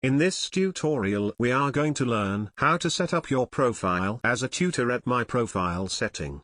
In this tutorial we are going to learn how to set up your profile as a tutor at My Profile setting.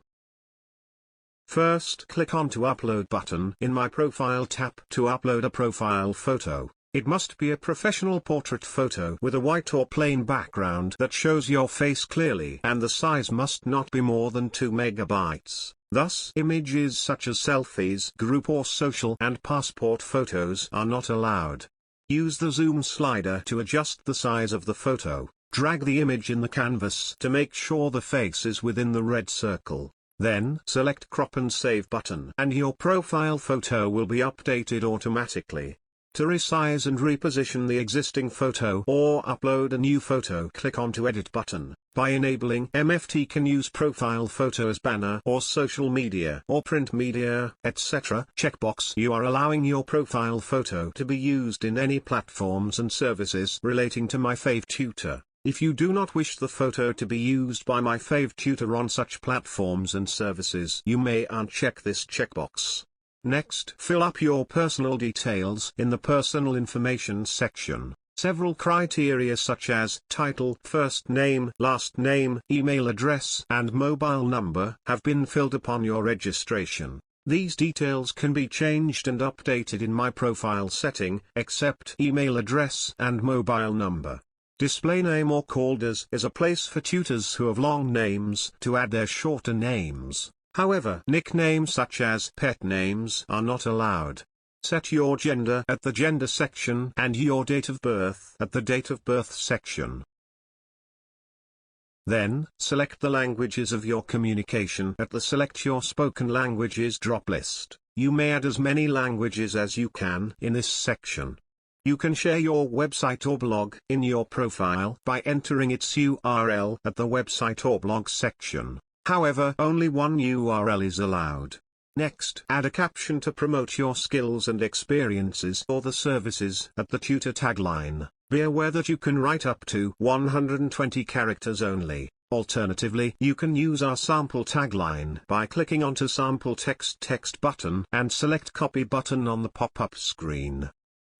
First, click on to Upload button in My Profile. Tap to upload a profile photo. It must be a professional portrait photo with a white or plain background that shows your face clearly, and the size must not be more than 2 megabytes. Thus, images such as selfies, group or social and passport photos are not allowed. Use the zoom slider to adjust the size of the photo. Drag the image in the canvas to make sure the face is within the red circle. Then, select Crop and Save button and your profile photo will be updated automatically. To resize and reposition the existing photo or upload a new photo, click on to Edit button. By enabling MFT can use profile photo as banner or social media or print media, etc. checkbox, you are allowing your profile photo to be used in any platforms and services relating to MyFavTutor. If you do not wish the photo to be used by MyFavTutor on such platforms and services, you may uncheck this checkbox. Next, fill up your personal details in the Personal Information section. Several criteria such as title, first name, last name, email address, and mobile number have been filled upon your registration. These details can be changed and updated in My Profile setting, except email address and mobile number. Display name or called as is a place for tutors who have long names to add their shorter names. However, nicknames such as pet names are not allowed. Set your gender at the gender section and your date of birth at the date of birth section. Then, select the languages of your communication at the Select Your Spoken Languages drop list. You may add as many languages as you can in this section. You can share your website or blog in your profile by entering its URL at the website or blog section. However, only one URL is allowed. Next, add a caption to promote your skills and experiences or the services at the tutor tagline. Be aware that you can write up to 120 characters only. Alternatively, you can use our sample tagline by clicking onto Sample Text button and select Copy button on the pop-up screen.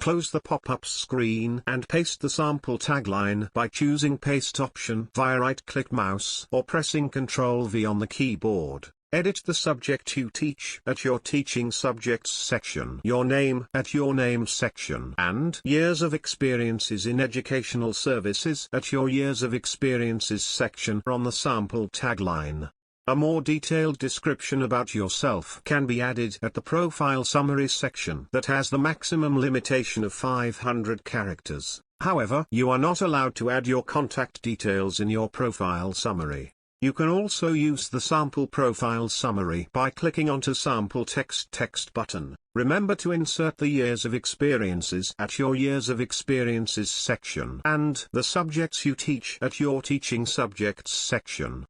Close the pop-up screen and paste the sample tagline by choosing Paste option via right-click mouse or pressing Ctrl+V on the keyboard. Edit the subject you teach at your Teaching Subjects section, your name at your Name section, and Years of Experiences in Educational Services at your Years of Experiences section on the sample tagline. A more detailed description about yourself can be added at the Profile Summary section that has the maximum limitation of 500 characters. However, you are not allowed to add your contact details in your profile summary. You can also use the Sample Profile Summary by clicking onto Sample Text button. Remember to insert the Years of Experiences at your Years of Experiences section and the subjects you teach at your Teaching Subjects section.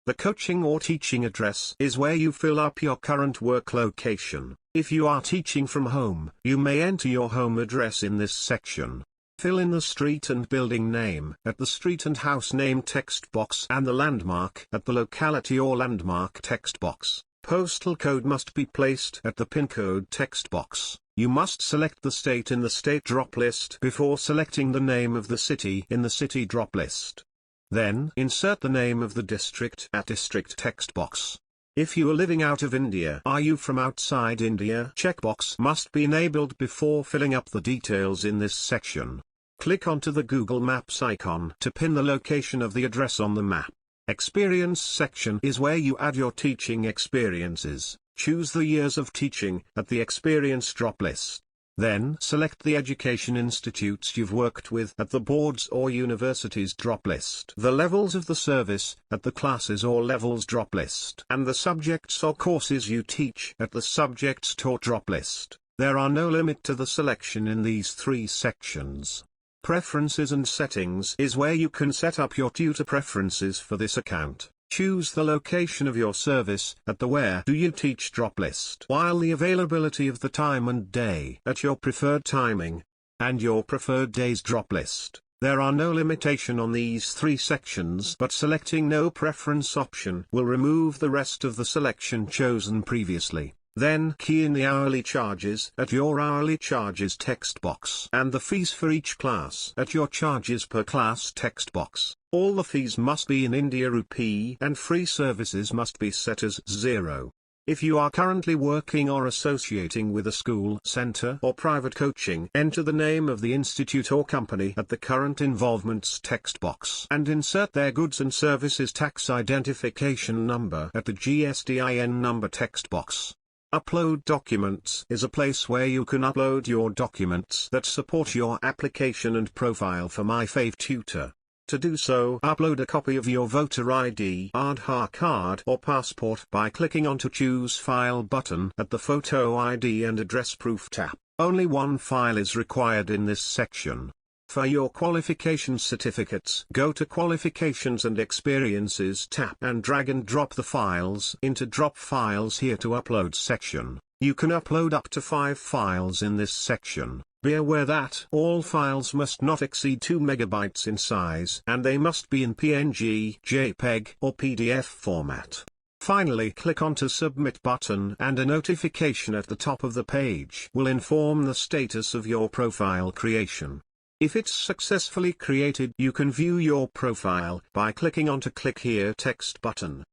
The coaching or teaching address is where you fill up your current work location. If you are teaching from home, you may enter your home address in this section. Fill in the street and building name at the street and house name text box and the landmark at the locality or landmark text box. Postal code must be placed at the pin code text box. You must select the state in the state drop list before selecting the name of the city in the city drop list. Then, insert the name of the district at district text box. If you are living out of India, are you from outside India? Checkbox must be enabled before filling up the details in this section. Click onto the Google Maps icon to pin the location of the address on the map. Experience section is where you add your teaching experiences. Choose the years of teaching at the experience drop list. Then select the education institutes you've worked with at the boards or universities drop list, the levels of the service at the classes or levels drop list, and the subjects or courses you teach at the subjects taught drop list. There are no limit to the selection in these 3 sections. Preferences and settings is where you can set up your tutor preferences for this account. Choose the location of your service at the Where Do You Teach drop list, while the availability of the time and day at your preferred timing, and your preferred days drop list. There are no limitation on these 3 sections, but selecting No Preference option will remove the rest of the selection chosen previously. Then key in the hourly charges at your hourly charges text box and the fees for each class at your charges per class text box. All the fees must be in India rupee and free services must be set as 0. If you are currently working or associating with a school, center or private coaching, enter the name of the institute or company at the current involvements text box and insert their goods and services tax identification number at the GSTIN number text box. Upload documents is a place where you can upload your documents that support your application and profile for MyFavTutor. To do so, upload a copy of your voter ID, Aadhaar card or passport by clicking on to Choose File button at the Photo ID and Address Proof tab. Only one file is required in this section. For your qualification certificates, go to Qualifications and Experiences tab and drag and drop the files into Drop Files here to Upload section. You can upload up to 5 files in this section. Be aware that all files must not exceed 2 megabytes in size and they must be in PNG, JPEG or PDF format. Finally, click on to Submit button and a notification at the top of the page will inform the status of your profile creation. If it's successfully created, you can view your profile by clicking on to Click Here text button.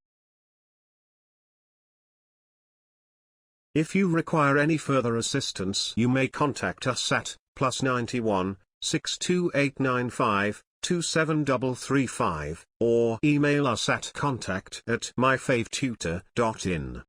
If you require any further assistance, you may contact us at +91 62895 27335 or email us at contact@myfavtutor.in.